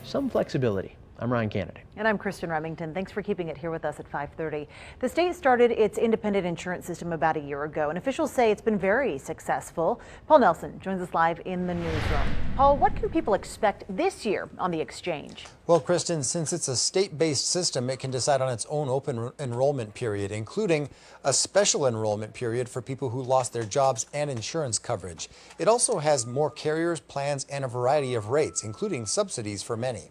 some flexibility. I'm Ryan Kennedy. And I'm Kristen Remington. Thanks for keeping it here with us at 5:30. The state started its independent insurance system about a year ago, and officials say it's been very successful. Paul Nelson joins us live in the newsroom. Paul, what can people expect this year on the exchange? Well, Kristen, since it's a state-based system, it can decide on its own open enrollment period, including a special enrollment period for people who lost their jobs and insurance coverage. It also has more carriers, plans, and a variety of rates, including subsidies for many.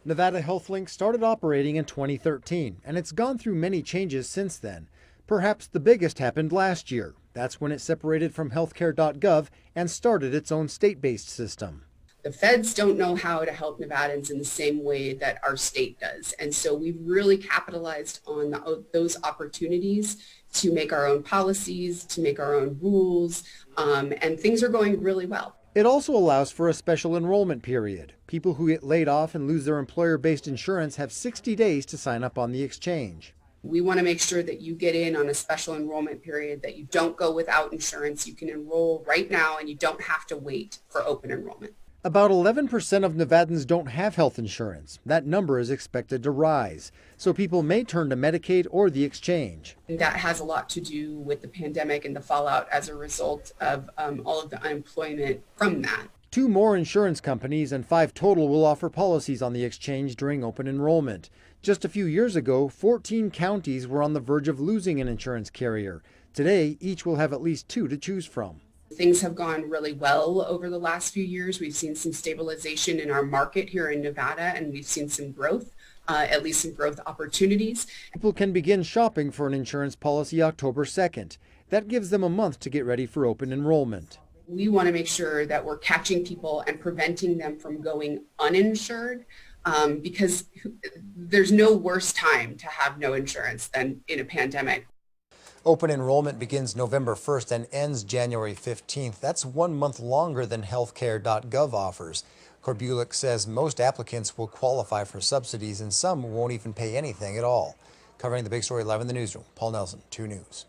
Nevada HealthLink started operating in 2013, and it's gone through many changes since then. Perhaps the biggest happened last year. That's when it separated from healthcare.gov and started its own state-based system. The feds don't know how to help Nevadans in the same way that our state does. And so we've really capitalized on those opportunities to make our own policies, to make our own rules, and things are going really well. It also allows for a special enrollment period. People who get laid off and lose their employer-based insurance have 60 days to sign up on the exchange. We want to make sure that you get in on a special enrollment period, that you don't go without insurance. You can enroll right now and you don't have to wait for open enrollment. About 11% of Nevadans don't have health insurance. That number is expected to rise, so people may turn to Medicaid or the exchange. And that has a lot to do with the pandemic and the fallout as a result of all of the unemployment from that. 2 more insurance companies and 5 total will offer policies on the exchange during open enrollment. Just a few years ago, 14 counties were on the verge of losing an insurance carrier. Today, each will have at least 2 to choose from. Things have gone really well over the last few years. We've seen some stabilization in our market here in Nevada, and we've seen some growth, at least some growth opportunities. People can begin shopping for an insurance policy October 2nd. That gives them a month to get ready for open enrollment. We want to make sure that we're catching people and preventing them from going uninsured, because there's no worse time to have no insurance than in a pandemic. Open enrollment begins November 1st and ends January 15th. That's 1 month longer than healthcare.gov offers. Korbulik says most applicants will qualify for subsidies and some won't even pay anything at all. Covering the big story live in the newsroom, Paul Nelson, 2 News.